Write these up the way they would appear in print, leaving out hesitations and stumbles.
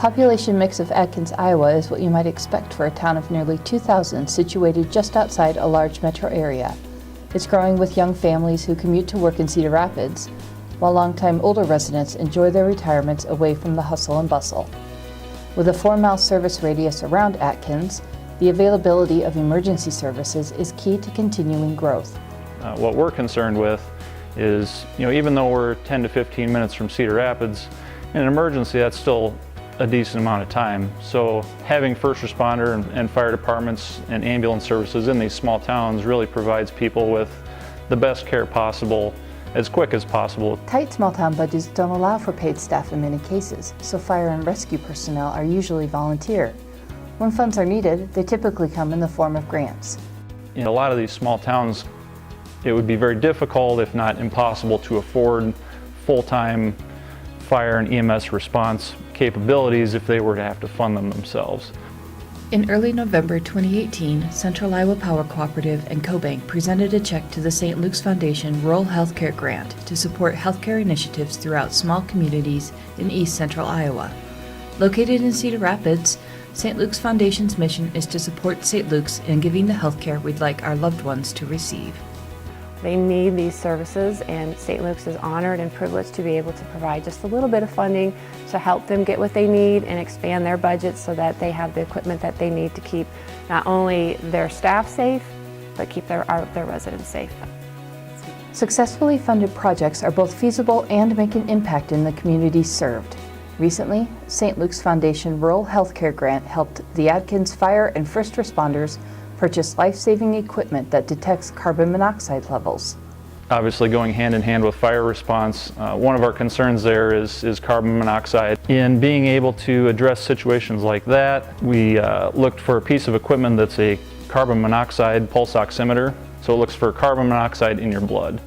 population mix of Atkins, Iowa is what you might expect for a town of nearly 2,000 situated just outside a large metro area. It's growing with young families who commute to work in Cedar Rapids, while longtime older residents enjoy their retirements away from the hustle and bustle. With a 4-mile service radius around Atkins, the availability of emergency services is key to continuing growth. What we're concerned with is, even though we're 10 to 15 minutes from Cedar Rapids, in an emergency that's still a decent amount of time. So having first responder and fire departments and ambulance services in these small towns really provides people with the best care possible as quick as possible. Tight small town budgets don't allow for paid staff in many cases, so fire and rescue personnel are usually volunteer. When funds are needed, they typically come in the form of grants. In a lot of these small towns, it would be very difficult, if not impossible, to afford full-time fire and EMS response capabilities if they were to have to fund them themselves. In early November 2018, Central Iowa Power Cooperative and CoBank presented a check to the St. Luke's Foundation Rural Healthcare Grant to support healthcare initiatives throughout small communities in East Central Iowa. Located in Cedar Rapids, St. Luke's Foundation's mission is to support St. Luke's in giving the healthcare we'd like our loved ones to receive. They need these services, and St. Luke's is honored and privileged to be able to provide just a little bit of funding to help them get what they need and expand their budgets so that they have the equipment that they need to keep not only their staff safe, but keep their residents safe. Successfully funded projects are both feasible and make an impact in the communities served. Recently, St. Luke's Foundation Rural Healthcare Grant helped the Atkins fire and first responders purchase life-saving equipment that detects carbon monoxide levels. Obviously, going hand in hand with fire response, one of our concerns there is carbon monoxide. In being able to address situations like that, we looked for a piece of equipment that's a carbon monoxide pulse oximeter. So it looks for carbon monoxide in your blood.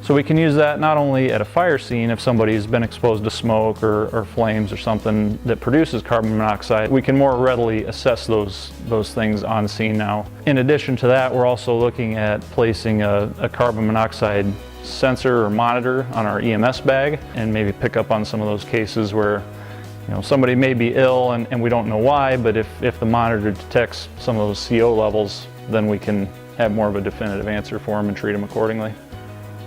So we can use that not only at a fire scene if somebody's been exposed to smoke or flames or something that produces carbon monoxide, we can more readily assess those things on scene now. In addition to that, we're also looking at placing a carbon monoxide sensor or monitor on our EMS bag and maybe pick up on some of those cases where somebody may be ill and we don't know why, but if the monitor detects some of those CO levels, then we can have more of a definitive answer for them and treat them accordingly.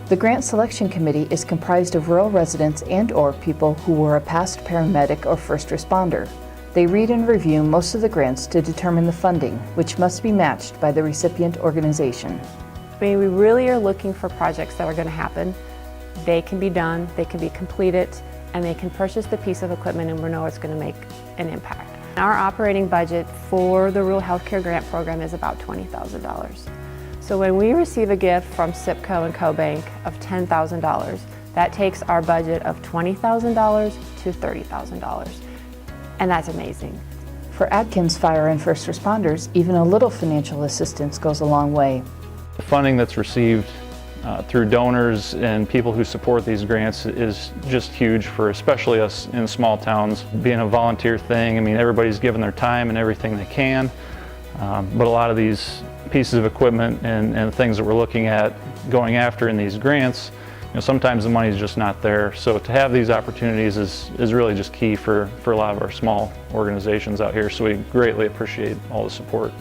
The Grant Selection Committee is comprised of rural residents and/or people who were a past paramedic or first responder. They read and review most of the grants to determine the funding, which must be matched by the recipient organization. We really are looking for projects that are going to happen. They can be done, they can be completed, and they can purchase the piece of equipment and we know it's going to make an impact. Our operating budget for the Rural Healthcare Grant Program is about $20,000. So when we receive a gift from CIPCO and CoBank of $10,000, that takes our budget of $20,000 to $30,000. And that's amazing. For Atkins fire and first responders, even a little financial assistance goes a long way. The funding that's received through donors and people who support these grants is just huge for especially us in small towns. Being a volunteer thing, everybody's given their time and everything they can, but a lot of these pieces of equipment and things that we're looking at going after in these grants, sometimes the money is just not there. So to have these opportunities is really just key for a lot of our small organizations out here. So we greatly appreciate all the support.